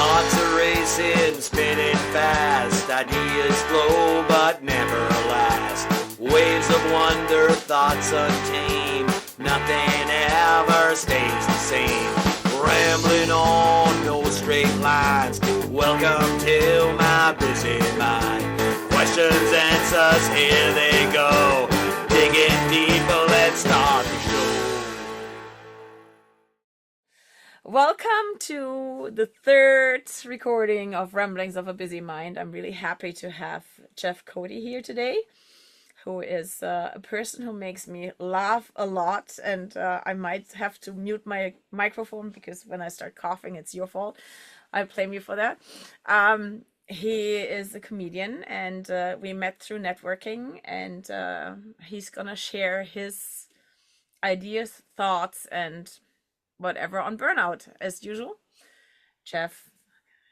Thoughts are racing, spinning fast. Ideas flow but never last. Waves of wonder, thoughts untamed. Nothing ever stays the same. Rambling on, no straight lines. Welcome to my busy mind. Questions, answers, here they go. Digging deeper, let's start the show. Welcome to the third recording of Ramblings of a Busy Mind. I'm really happy to have Jeff Kothe here today, who is a person who makes me laugh a lot, and I might have to mute my microphone because when I start coughing, it's your fault. I blame you for that. He is a comedian, and we met through networking, and he's gonna share his ideas, thoughts, and whatever on burnout, as usual. Jeff,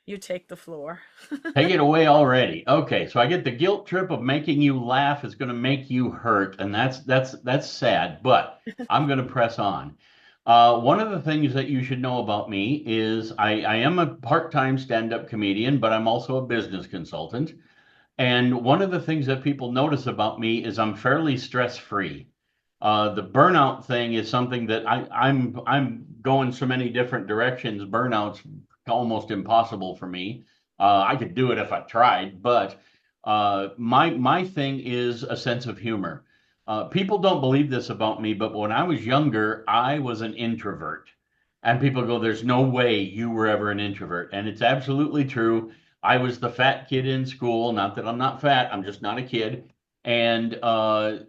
you take the floor. Take it away already. Okay, so I get the guilt trip of making you laugh is going to make you hurt, and that's sad. But I'm going to press on. One of the things that you should know about me is I am a part-time stand-up comedian, but I'm also a business consultant. And one of the things that people notice about me is I'm fairly stress-free. The burnout thing is something that I'm going so many different directions. Burnout's almost impossible for me. I could do it if I tried, but my thing is a sense of humor. People don't believe this about me, but when I was younger, I was an introvert. And people go, "There's no way you were ever an introvert." And it's absolutely true. I was the fat kid in school. Not that I'm not fat, I'm just not a kid. And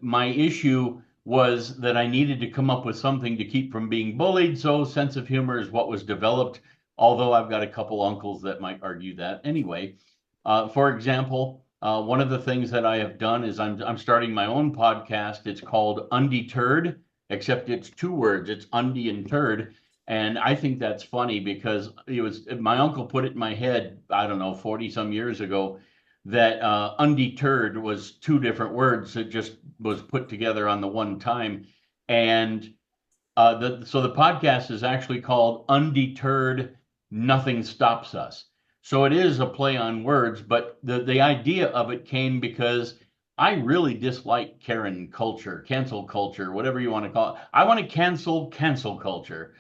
my issue was that I needed to come up with something to keep from being bullied. So sense of humor is what was developed, although I've got a couple uncles that might argue that. Anyway, for example, one of the things that I have done is I'm starting my own podcast. It's called Undeterred, except it's two words. It's Undie and Turd. And I think that's funny because my uncle put it in my head, I don't know, 40 some years ago, that undeterred was two different words that just was put together on the one time. And so the podcast is actually called Undeterred, Nothing Stops Us. So it is a play on words, but the idea of it came because I really dislike Karen culture, cancel culture, whatever you want to call it. I want to cancel culture.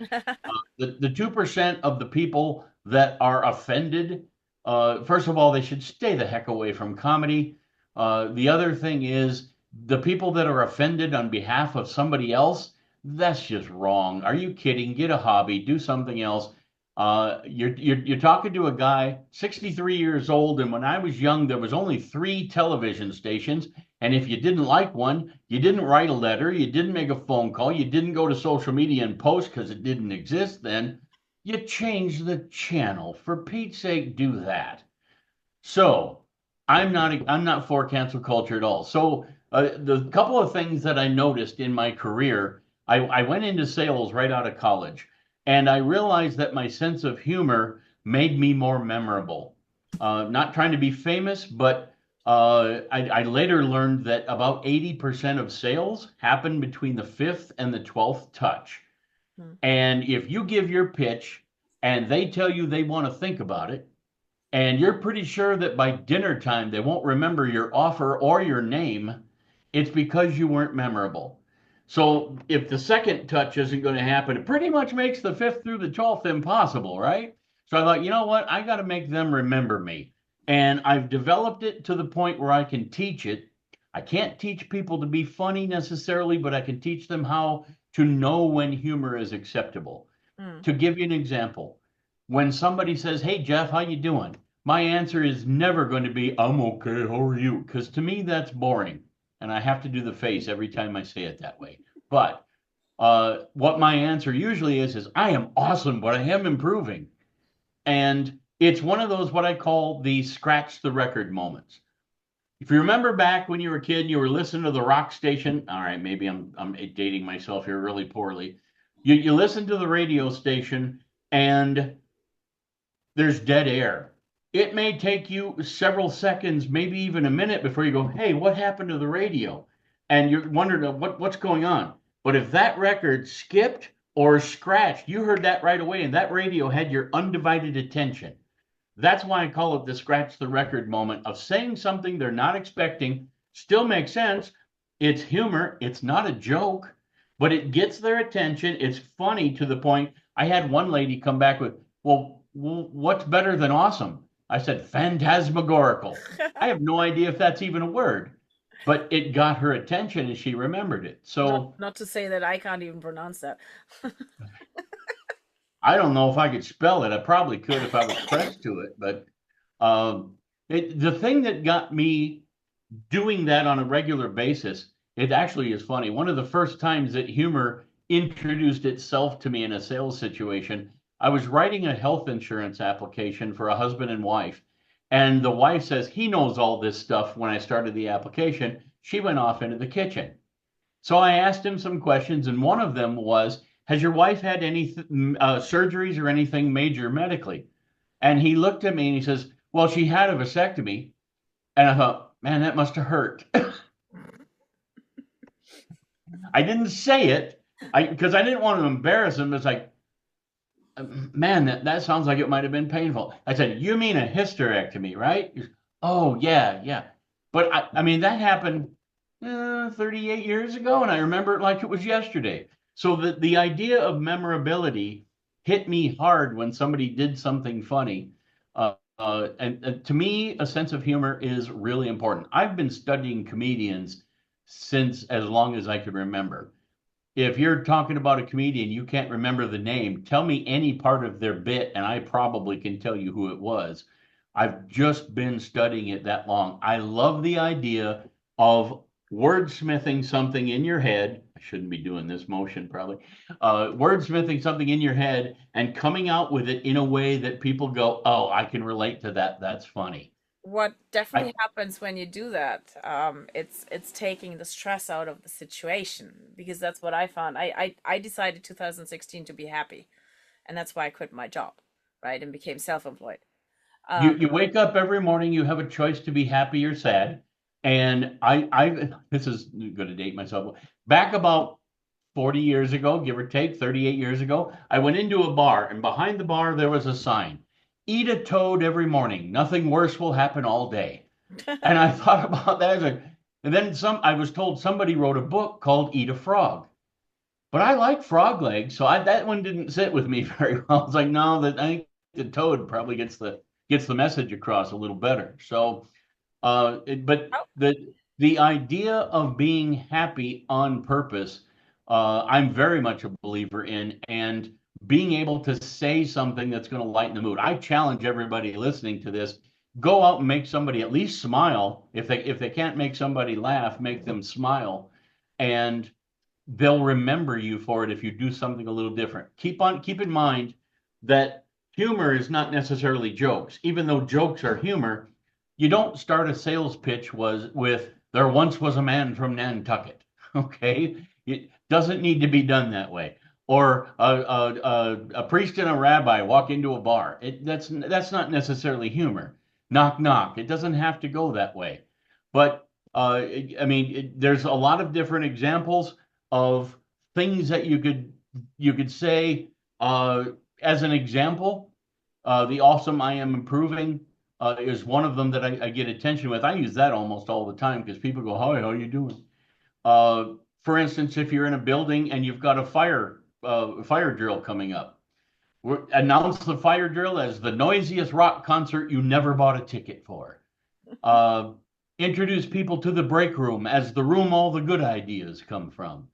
The 2% of the people that are offended, first of all, they should stay the heck away from comedy. The other thing is the people that are offended on behalf of somebody else, that's just wrong. Are you kidding? Get a hobby, do something else. You're talking to a guy 63 years old, and when I was young, there was only 3 television stations. And if you didn't like one, you didn't write a letter, you didn't make a phone call, you didn't go to social media and post because it didn't exist then. You changed the channel. For Pete's sake, do that. So I'm not for cancel culture at all. So the couple of things that I noticed in my career, I went into sales right out of college. And I realized that my sense of humor made me more memorable. Not trying to be famous, but I later learned that about 80% of sales happen between the 5th and the 12th touch. And if you give your pitch and they tell you they want to think about it, and you're pretty sure that by dinner time they won't remember your offer or your name, it's because you weren't memorable. So if the second touch isn't going to happen, it pretty much makes the 5th through the 12th impossible, right? So I thought, you know what? I got to make them remember me. And I've developed it to the point where I can teach it. I can't teach people to be funny necessarily, but I can teach them how to know when humor is acceptable. To give you an example, when somebody says, "Hey, Jeff, how you doing?" My answer is never going to be, "I'm okay, how are you?" Because to me, that's boring. And I have to do the face every time I say it that way. But what my answer usually is "I am awesome, but I am improving." And it's one of those what I call the scratch the record moments. If you remember back when you were a kid, you were listening to the rock station. All right, maybe I'm dating myself here really poorly. You listen to the radio station and there's dead air. It may take you several seconds, maybe even a minute before you go, "Hey, what happened to the radio?" And you're wondering what's going on. But if that record skipped or scratched, you heard that right away, and that radio had your undivided attention. That's why I call it the scratch the record moment of saying something they're not expecting, still makes sense. It's humor, it's not a joke, but it gets their attention. It's funny to the point. I had one lady come back with, well, what's better than awesome? I said, phantasmagorical. I have no idea if that's even a word, but it got her attention and she remembered it. Not So not to say that I can't even pronounce that. I don't know if I could spell it. I probably could if I was pressed to it, but um, the thing that got me doing that on a regular basis, it actually is funny. One of the first times that humor introduced itself to me in a sales situation, I was writing a health insurance application for a husband and wife. And the wife says he knows all this stuff when I started the application. She went off into the kitchen. So I asked him some questions, and one of them was, has your wife had any surgeries or anything major medically? And he looked at me and he says, well, she had a vasectomy. And I thought, man, that must have hurt. I didn't say it because I didn't want to embarrass him. It's like, man, that sounds like it might have been painful. I said, you mean a hysterectomy, right? Goes, oh, yeah, yeah. But I mean, that happened 38 years ago, and I remember it like it was yesterday. So the idea of memorability hit me hard when somebody did something funny. And to me, a sense of humor is really important. I've been studying comedians since as long as I can remember. If you're talking about a comedian, you can't remember the name, tell me any part of their bit, and I probably can tell you who it was. I've just been studying it that long. I love the idea of wordsmithing something in your head. I shouldn't be doing this motion probably. Wordsmithing something in your head and coming out with it in a way that people go, oh, I can relate to that. That's funny. What I, definitely happens when you do that, it's taking the stress out of the situation, because that's what I found. I decided 2016 to be happy, and that's why I quit my job, right, and became self-employed. you wake up every morning, you have a choice to be happy or sad. And I this is going to date myself. Back about 40 years ago, give or take, 38 years ago, I went into a bar, and behind the bar there was a sign, eat a toad every morning. Nothing worse will happen all day. And I thought about that. And then I was told somebody wrote a book called Eat a Frog. But I like frog legs, so that one didn't sit with me very well. I was like, no, I think the toad probably gets the message across a little better. So, but Oh, the idea of being happy on purpose, I'm very much a believer in, and being able to say something that's going to lighten the mood. I challenge everybody listening to this: go out and make somebody at least smile. If they can't make somebody laugh, make them smile, and they'll remember you for it if you do something a little different. Keep in mind that humor is not necessarily jokes. Even though jokes are humor, you don't start a sales pitch with there once was a man from Nantucket. Okay? It doesn't need to be done that way. Or a priest and a rabbi walk into a bar. That's not necessarily humor. Knock knock. It doesn't have to go that way. But I mean, there's a lot of different examples of things that you could say as an example. The awesome I am improving is one of them that I get attention with. I use that almost all the time because people go, "Hi, how are you doing?" Uh, for instance, if you're in a building and you've got a fire drill coming up, announce the fire drill as the noisiest rock concert you never bought a ticket for. Uh, Introduce people to the break room as the room all the good ideas come from.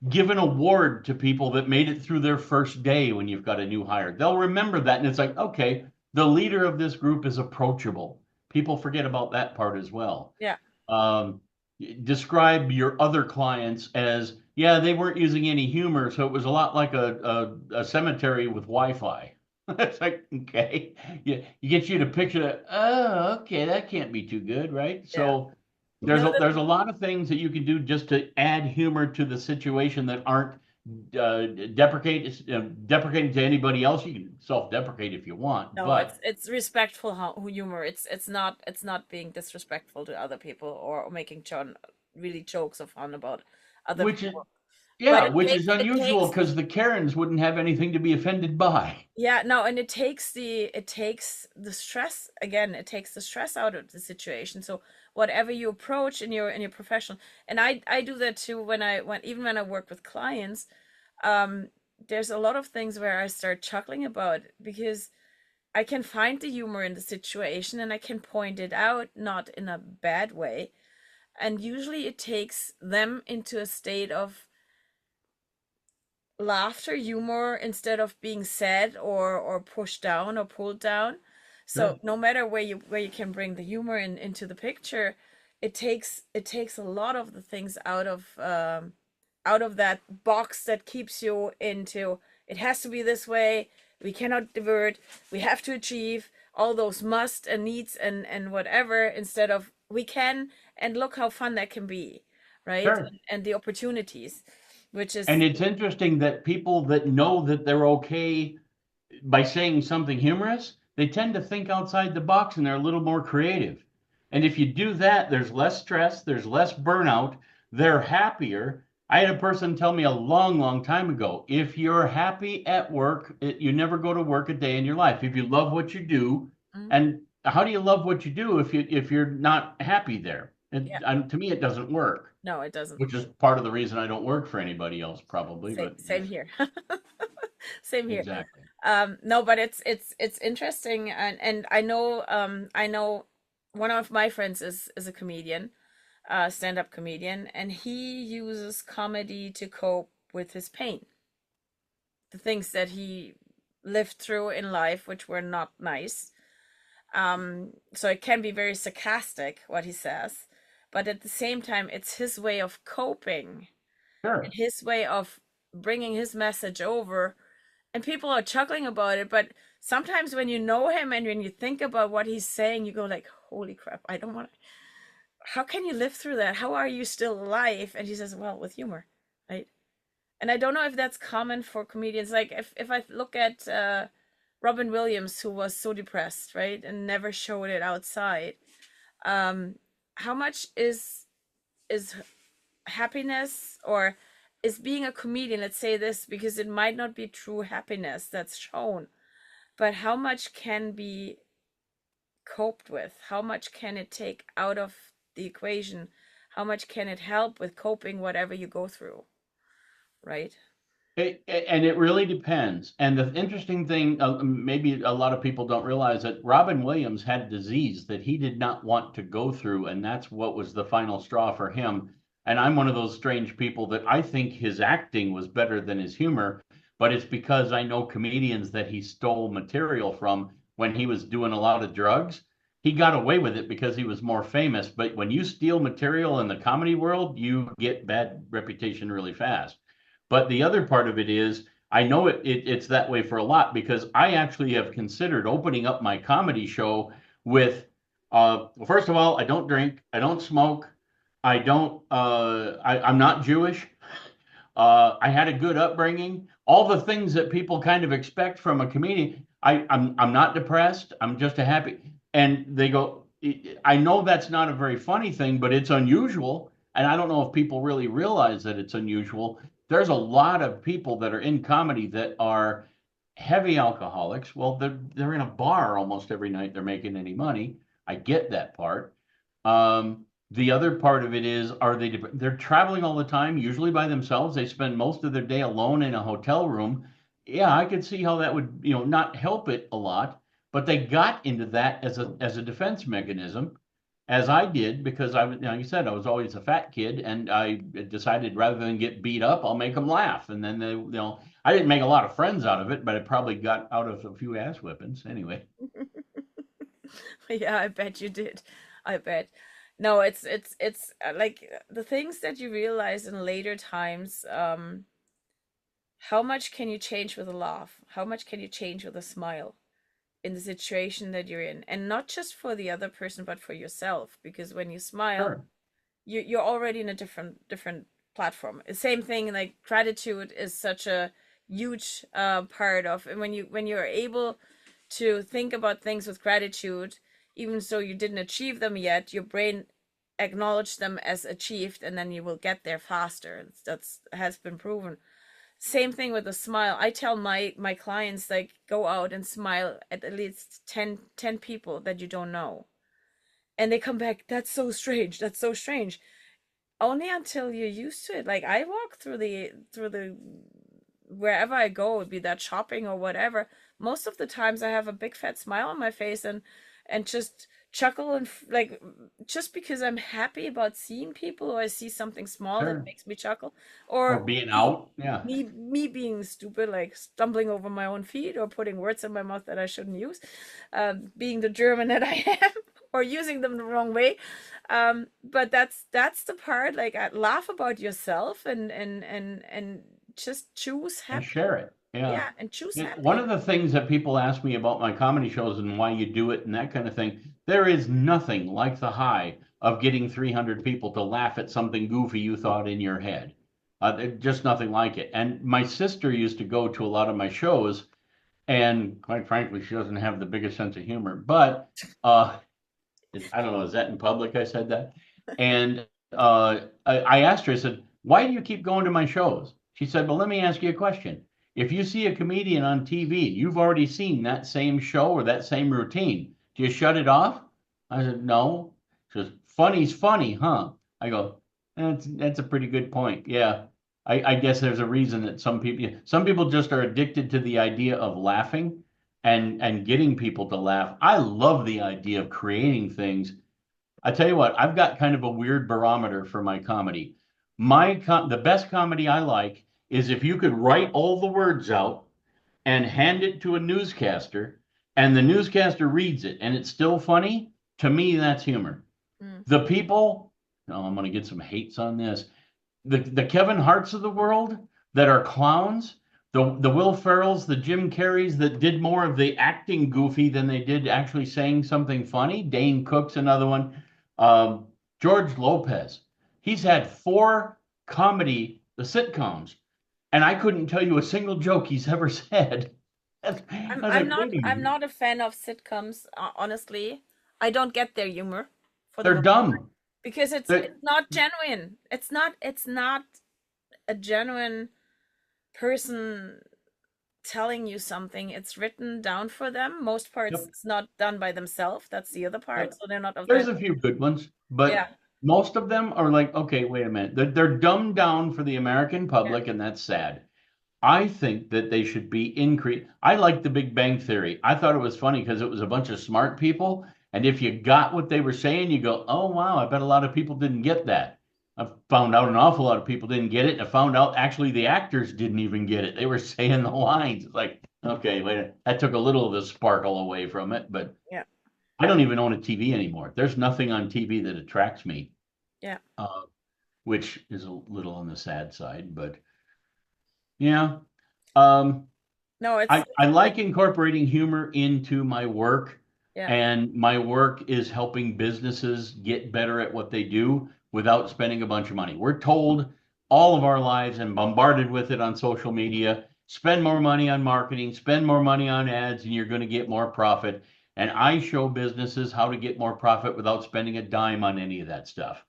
Give an award to people that made it through their first day when you've got a new hire. They'll remember that. And it's like, okay, the leader of this group is approachable. People forget about that part as well. yeah. Um, Describe your other clients as, yeah, they weren't using any humor. So it was a lot like a cemetery with Wi-Fi. It's like, okay, you get you to picture that. Oh, okay, that can't be too good, right? Yeah. So there's No, a, there's a lot of things that you can do just to add humor to the situation that aren't deprecating to anybody else. You can self-deprecate if you want, no, but it's respectful humor. It's not being disrespectful to other people, or making really jokes of fun about other which is people. Yeah, it which is takes it unusual takes because the Karens wouldn't have anything to be offended by. yeah, no, and it takes the stress again, it takes the stress out of the situation. So whatever you approach in your professional, and I do that too when even when I work with clients, um there's a lot of things where I start chuckling about because I can find the humor in the situation and I can point it out not in a bad way. And usually it takes them into a state of laughter, humor instead of being sad or pushed down or pulled down. So Sure. no matter where you can bring the humor into the picture, it takes a lot of the things out of that box that keeps you into it has to be this way. We cannot divert. We have to achieve all those must and needs and whatever instead of we can and look how fun that can be, right? Sure. And the opportunities, which And is it's interesting that people that know that they're okay by saying something humorous, they tend to think outside the box and they're a little more creative. And if you do that, there's less stress, there's less burnout, they're happier. I had a person tell me a long, long time ago, if you're happy at work, you never go to work a day in your life. If you love what you do, mm, and how do you love what you do if you're not happy there? yeah, To me, it doesn't work, no, it doesn't. which is part of the reason I don't work for anybody else, probably, but Same just here. Same here. exactly. No, but it's interesting, and I know one of my friends is a comedian, stand-up comedian, and he uses comedy to cope with his pain, the things that he lived through in life, which were not nice. So it can be very sarcastic what he says, but at the same time, it's his way of coping and Sure. his way of bringing his message over. And people are chuckling about it, but sometimes when you know him and when you think about what he's saying, you go like, "Holy crap! I don't want. How can you live through that? How are you still alive?" And he says, "Well, with humor, right?" And I don't know if that's common for comedians. Like if I look at Robin Williams, who was so depressed, right, and never showed it outside. Um, how much is happiness or is being a comedian, let's say this because it might not be true happiness that's shown, but how much can be coped with? How much can it take out of the equation? How much can it help with coping whatever you go through, right? And it really depends. And the interesting thing, maybe a lot of people don't realize that Robin Williams had a disease that he did not want to go through, and that's what was the final straw for him. And I'm one of those strange people that I think his acting was better than his humor, but it's because I know comedians that he stole material from when he was doing a lot of drugs. He got away with it because he was more famous, but when you steal material in the comedy world, you get bad reputation really fast. But the other part of it is, I know it's that way for a lot because I actually have considered opening up my comedy show with, well, first of all, I don't drink, I don't smoke, I'm not Jewish. I had a good upbringing. All the things that people kind of expect from a comedian. I'm not depressed. I'm just a happy. And they go, I know that's not a very funny thing, but it's unusual. And I don't know if people really realize that it's unusual. There's a lot of people that are in comedy that are heavy alcoholics. Well, they're in a bar almost every night. They're making any money. I get that part. The other part of it is, they're traveling all the time, usually by themselves. They spend most of their day alone in a hotel room. Yeah, I could see how that would, not help it a lot, but they got into that as a defense mechanism, as I did, because like you said, I was always a fat kid, and I decided rather than get beat up, I'll make them laugh. And then I didn't make a lot of friends out of it, but I probably got out of a few ass whippings anyway. Yeah, I bet you did. I bet. No, it's like the things that you realize in later times. How much can you change with a laugh? How much can you change with a smile in the situation that you're in? And not just for the other person, but for yourself. Because when you smile, Sure. you're already in a different platform. The same thing, like gratitude is such a huge part of, and when you're able to think about things with gratitude, even so you didn't achieve them yet, your brain acknowledge them as achieved, and then you will get there faster. That's has been proven. Same thing with a smile. I tell my clients, like, go out and smile at least 10 people that you don't know, and they come back, that's so strange, that's so strange. Only until you're used to it. Like, I walk through the wherever I go, be that shopping or whatever, most of the times I have a big fat smile on my face, and just chuckle, and like, just because I'm happy about seeing people, or I see something small that Sure. makes me chuckle, Or or being me out. Yeah. me being stupid, like stumbling over my own feet, or putting words in my mouth that I shouldn't use, being the German that I am, or using them the wrong way. But that's the part. Like, laugh about yourself, and just choose And happy. share it. Yeah. Yeah, and choose One happy. of the things that people ask me about my comedy shows and why you do it and that kind of thing, there is nothing like the high of getting 300 people to laugh at something goofy you thought in your head. Just nothing like it. And my sister used to go to a lot of my shows, and quite frankly, she doesn't have the biggest sense of humor. But I don't know, is that in public? I said that. And I asked her, I said, why do you keep going to my shows? She said, well, let me ask you a question. If you see a comedian on TV, you've already seen that same show or that same routine. Do you shut it off? I said, no. She goes, funny's funny, huh? I go, that's a pretty good point. Yeah. I guess there's a reason that some people just are addicted to the idea of laughing and getting people to laugh. I love the idea of creating things. I tell you what, I've got kind of a weird barometer for my comedy. The best comedy I like is if you could write all the words out and hand it to a newscaster, and the newscaster reads it and it's still funny. To me, that's humor. Mm. The people, no, I'm going to get some hates on this, the Kevin Harts of the world that are clowns, the Will Ferrells, the Jim Carreys that did more of the acting goofy than they did actually saying something funny. Dane Cook's another one. Um, George Lopez, he's had four the sitcoms, and I couldn't tell you a single joke he's ever said. I I'm was I'm like, not wait a I'm minute, not a fan of sitcoms, honestly. I don't get their humor for the they're most part, dumb. because it's They're, it's not genuine. It's not a genuine person telling you something. It's written down for them. Most parts yep, it's not done by themselves. That's the other part. yep. So they're not There's authentic. a few good ones, Yeah. but most of them are like, okay, wait a minute. They're dumbed down for the American Yeah. public, and that's sad. I think that they should be increased. I like the Big Bang Theory. I thought it was funny because it was a bunch of smart people. And if you got what they were saying, you go, oh, wow, I bet a lot of people didn't get that. I found out an awful lot of people didn't get it. And I found out actually the actors didn't even get it. They were saying the lines. It's like, okay, wait, that took a little of the sparkle away from it. But Yeah. I don't even own a TV anymore. There's nothing on TV that attracts me, Yeah. uh, which is a little on the sad side. But yeah. Um, No, I it's like, like incorporating humor into my work, yeah. and my work is helping businesses get better at what they do without spending a bunch of money. We're told all of our lives and bombarded with it on social media, spend more money on marketing, spend more money on ads, and you're going to get more profit. And I show businesses how to get more profit without spending a dime on any of that stuff.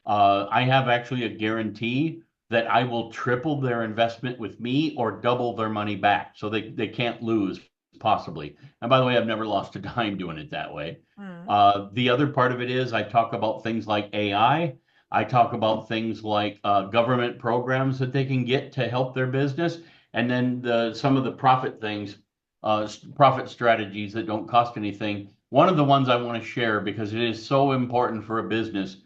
I have actually a guarantee that I will triple their investment with me or double their money back. So they can't lose, possibly. And by the way, I've never lost a dime doing it that way. Mm. The other part of it is I talk about things like AI. I talk about things like government programs that they can get to help their business. And then some of the profit things, profit strategies that don't cost anything. One of the ones I want to share because it is so important for a business.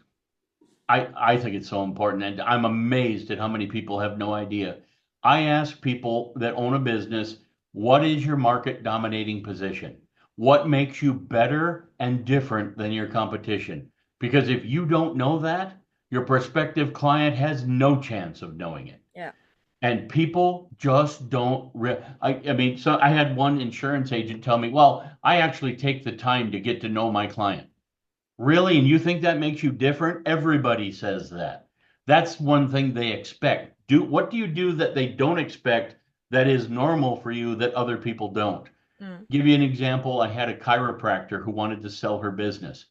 I think it's so important, and I'm amazed at how many people have no idea. I ask people that own a business, what is your market dominating position? What makes you better and different than your competition? Because if you don't know that, your prospective client has no chance of knowing it. Yeah. And people just don't. I mean, so I had one insurance agent tell me, well, I actually take the time to get to know my client. Really? And you think that makes you different? Everybody says that. That's one thing they expect. What do you do that they don't expect that is normal for you that other people don't? Mm. Give you an example. I had a chiropractor who wanted to sell her business.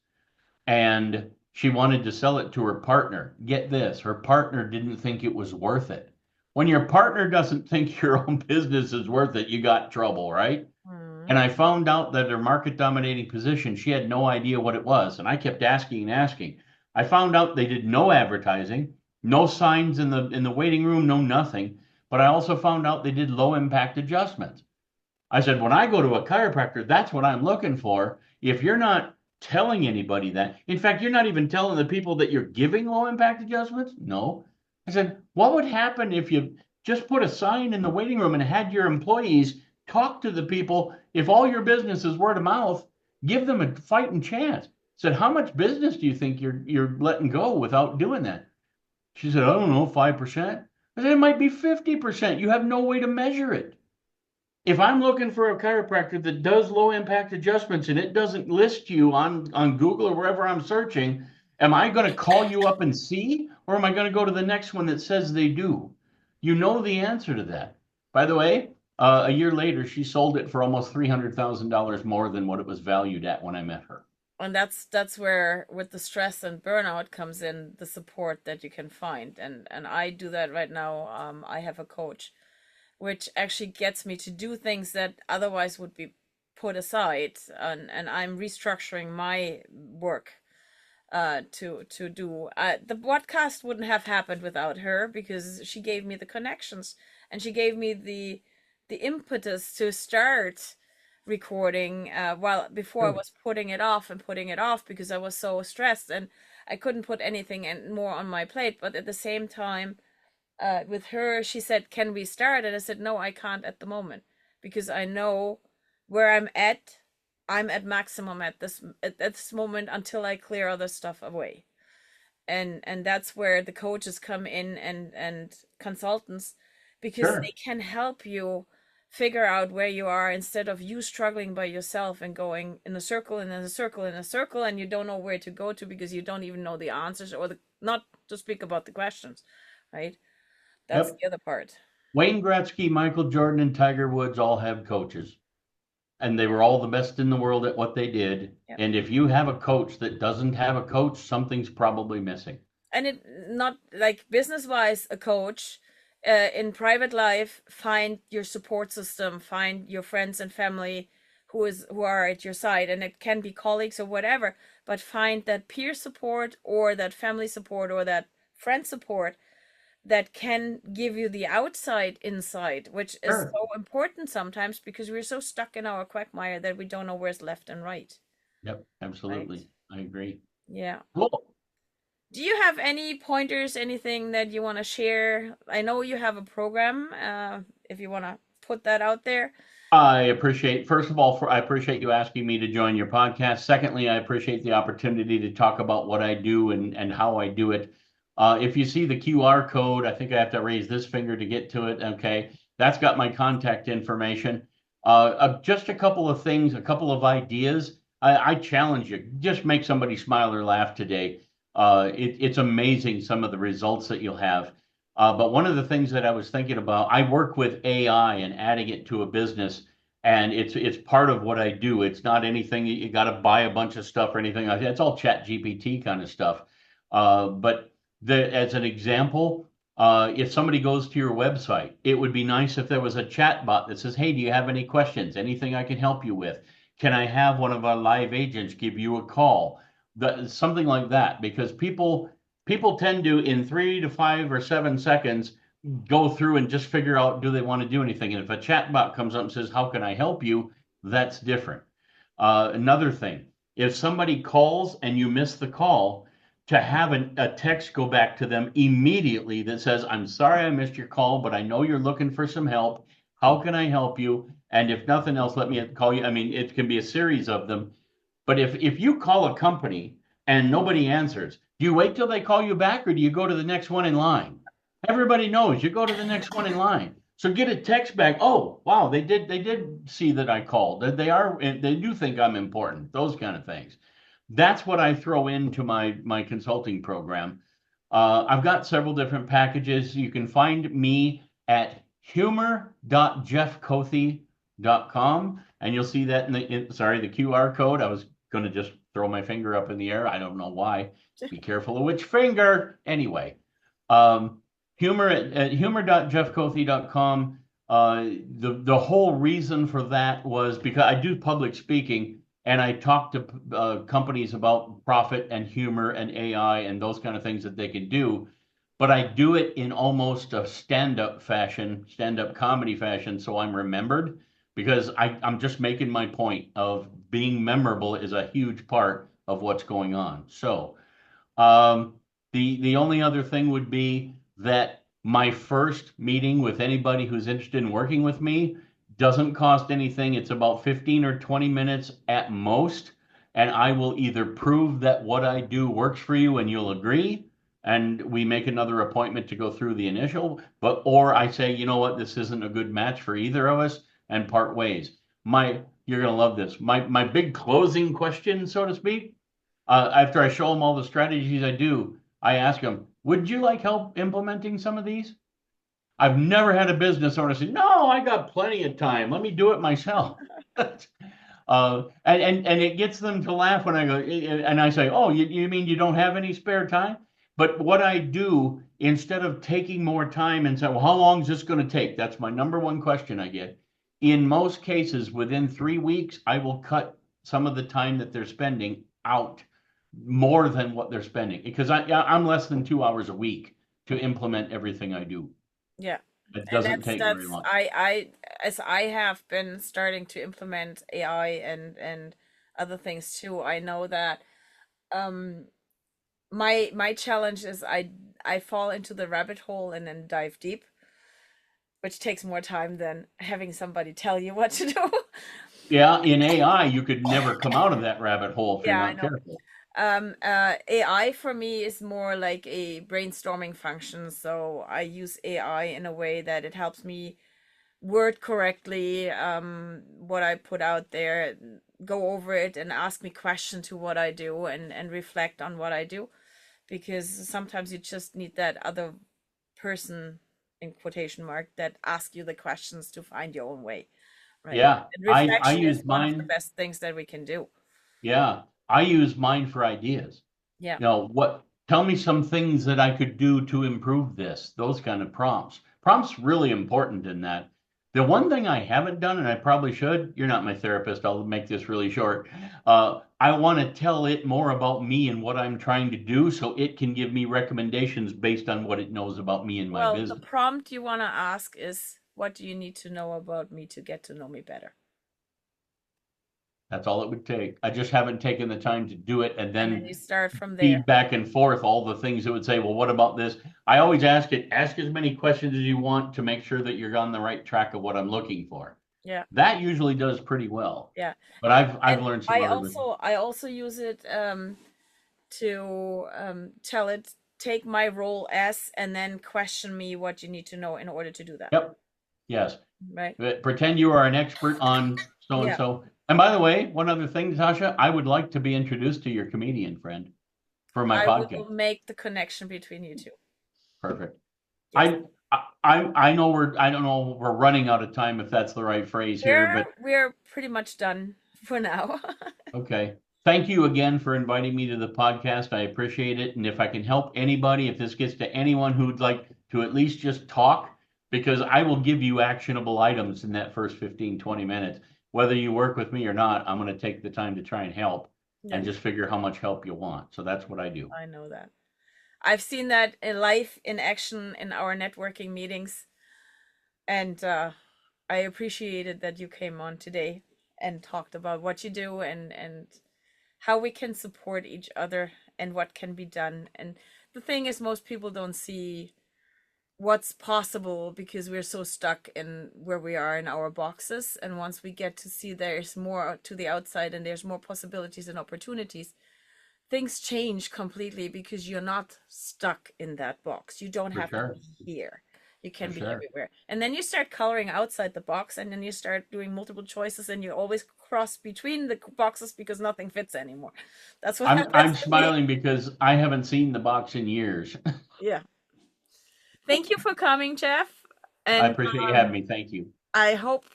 And She wanted to sell it to her partner. Get this, her partner didn't think it was worth it. When your partner doesn't think your own business is worth it, you got trouble, right? And Mm. I found out that her market dominating position, she had no idea what it was. And I kept asking and asking. I found out they did no advertising, no signs in the waiting room, no nothing. But I also found out they did low impact adjustments. I said, when I go to a chiropractor, that's what I'm looking for. If you're not telling anybody that, in fact, you're not even telling the people that you're giving low impact adjustments. No. I said, what would happen if you just put a sign in the waiting room and had your employees talk to the people? If all your business is word of mouth, give them a fighting chance. I said, how much business do you think you're letting go without doing that? She said, I don't know, 5%. I said, it might be 50%. You have no way to measure it. If I'm looking for a chiropractor that does low impact adjustments and it doesn't list you on Google or wherever I'm searching, am I going to call you up and see, or am I going to go to the next one that says they do? You know the answer to that. By the way, a year later, she sold it for almost $300,000 more than what it was valued at when I met her. And that's where, with the stress and burnout, comes in the support that you can find. And I do that right now. I have a coach, which actually gets me to do things that otherwise would be put aside. And I'm restructuring my work to do. The podcast wouldn't have happened without her, because she gave me the connections, and she gave me the impetus to start recording, while before I Sure. was putting it off and putting it off because I was so stressed and I couldn't put anything more on my plate. But at the same time, with her, she said, "Can we start?" And I said, "No, I can't at the moment, because I know where I'm at. I'm at maximum at this moment until I clear other stuff away." And that's where the coaches come in, and consultants, because they Sure. can help you figure out where you are, instead of you struggling by yourself and going in a circle and in a circle and a circle, and you don't know where to go to because you don't even know the answers, or the, not to speak about the questions, right? That's Yep. the other part. Wayne Gretzky, Michael Jordan, and Tiger Woods all have coaches, and they were all the best in the world at what they did. Yeah. And if you have a coach that doesn't have a coach, something's probably missing. And it, not like business wise, a coach, in private life, find your support system, find your friends and family who are at your side, and it can be colleagues or whatever, but find that peer support or that family support or that friend support that can give you the outside insight, which is Sure. so important sometimes, because we're so stuck in our quagmire that we don't know where's left and right. Yep, Right. absolutely. I agree. Yeah. Cool. Do you have any pointers, anything that you want to share? I know you have a program, if you want to put that out there. I appreciate, first of all, I appreciate you asking me to join your podcast. Secondly, I appreciate the opportunity to talk about what I do and how I do it. If you see the QR code, I think I have to raise this finger to get to it. Okay. That's got my contact information. Just a couple of things, a couple of ideas. I challenge you, just make somebody smile or laugh today. It's amazing some of the results that you'll have. But one of the things that I was thinking about, I work with AI and adding it to a business, and it's part of what I do. It's not anything that you got to buy a bunch of stuff or anything like that. It's all Chat GPT kind of stuff. But as an example, if somebody goes to your website, it would be nice if there was a chat bot that says, "Hey, do you have any questions? Anything I can help you with? Can I have one of our live agents give you a call?" Something like that, because people tend to, in 3 to 5 or 7 seconds, go through and just figure out, do they want to do anything? And if a chatbot comes up and says, how can I help you? That's different. Another thing, if somebody calls and you miss the call, to have a text go back to them immediately that says, I'm sorry I missed your call, but I know you're looking for some help. How can I help you? And if nothing else, let me call you. I mean, it can be a series of them. But if you call a company and nobody answers, do you wait till they call you back, or do you go to the next one in line? Everybody knows you go to the next one in line. So get a text back. Oh, wow, they did see that I called. They do think I'm important. Those kind of things. That's what I throw into my consulting program. I've got several different packages. You can find me at humor.jeffkothe.com, and you'll see that in the QR code. I was going to just throw my finger up in the air. I don't know why. Be careful of which finger. Anyway, um, humor at humor.jeffkothe.com. The whole reason for that was because I do public speaking and I talk to companies about profit and humor and AI and those kind of things that they can do. But I do it in almost a stand-up fashion, stand-up comedy fashion, so I'm remembered because I'm just making my point of being memorable is a huge part of what's going on. So the only other thing would be that my first meeting with anybody who's interested in working with me doesn't cost anything. It's about 15 or 20 minutes at most, and I will either prove that what I do works for you and you'll agree, and we make another appointment to go through the initial, but or I say, you know what, this isn't a good match for either of us and part ways. You're gonna love this. My big closing question, so to speak, after I show them all the strategies I do, I ask them, would you like help implementing some of these? I've never had a business owner say, no, I got plenty of time. Let me do it myself. And it gets them to laugh when I go, and I say, oh, you mean you don't have any spare time? But what I do, instead of taking more time and say, well, how long is this going to take? That's my number one question I get. In most cases, within 3 weeks, I will cut some of the time that they're spending out more than what they're spending because I'm less than 2 hours a week to implement everything I do. Yeah. It And doesn't take very that's long. I as I have been starting to implement AI and other things too, I know that um my challenge is I fall into the rabbit hole and then dive deep, which takes more time than having somebody tell you what to do. Yeah, in AI, you could never come out of that rabbit hole if you're Yeah, I not know. careful. AI for me is more like a brainstorming function. So I use AI in a way that it helps me word correctly what I put out there, go over it and ask me questions to what I do and reflect on what I do. Because sometimes you just need that other person in quotation mark that ask you the questions to find your own way, right? Yeah, And I reflection is use one of the mine. best things that we can do. Yeah, I use mine for ideas. Yeah. Tell me some things that I could do to improve this, those kind of prompts. Prompts really important in that. The one thing I haven't done, and I probably should, you're not my therapist, I'll make this really short. I want to tell it more about me and what I'm trying to do so it can give me recommendations based on what it knows about me and my Well, the business. prompt you want to ask is, what do you need to know about me to get to know me better? That's all it would take. I just haven't taken the time to do it and And then you then start from there. feed back and forth all the things that would say, well, what about this? I always ask as many questions as you want to make sure that you're on the right track of what I'm looking for. Yeah. That usually does pretty well. Yeah. But And I've learned some other I also use it to tell it take my role as and then question me what you need to know in order to do that. Yep. Yes. Right? Pretend you are an expert on so and Yeah. so. And by the way, one other thing, Tasha, I would like to be introduced to your comedian friend for my I podcast. will make the connection between you two. Perfect. Yes. I know I don't know we're running out of time if that's the right phrase here, but We're pretty much done for now. okay. Thank you again for inviting me to the podcast. I appreciate it. And if I can help anybody, if this gets to anyone who'd like to at least just talk, because I will give you actionable items in that first 15, 20 minutes. Whether you work with me or not, I'm going to take the time to try and help Yeah, and just figure how much help you want. So that's what I do. I know that. I've seen that in life in action in our networking meetings, and I appreciated that you came on today and talked about what you do and how we can support each other and what can be done. And the thing is, most people don't see what's possible because we're so stuck in where we are in our boxes. And once we get to see there's more to the outside and there's more possibilities and opportunities, things change completely because you're not stuck in that box. You don't For have to sure. be here. You For can be sure. everywhere. And then you start coloring outside the box and then you start doing multiple choices and you always cross between the boxes because nothing fits anymore. That's what I'm happens to me. smiling because I haven't seen the box in years. Yeah. Thank you for coming, Jeff. I And appreciate you having me. Thank you. I hope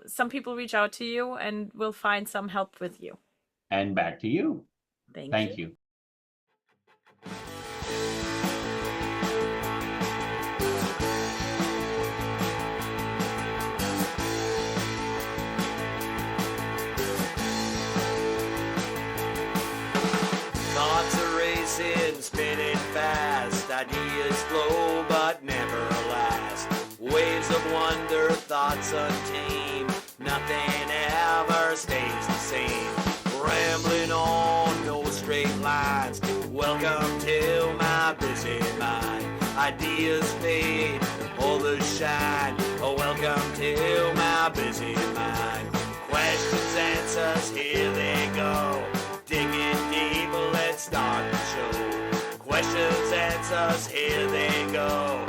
some people reach out to you and will find some help with you. And back to you. Thank you. Thoughts are racing, spinning fast. Ideas flow but never last. Waves of wonder, thoughts untamed. Nothing ever stays the same. Rambling on, no straight lines. Welcome to my busy mind. Ideas fade, all the shine. Oh, welcome to my busy mind. Questions, answers, here they go. Digging deep, let's start the show. Questions, answers, here they go.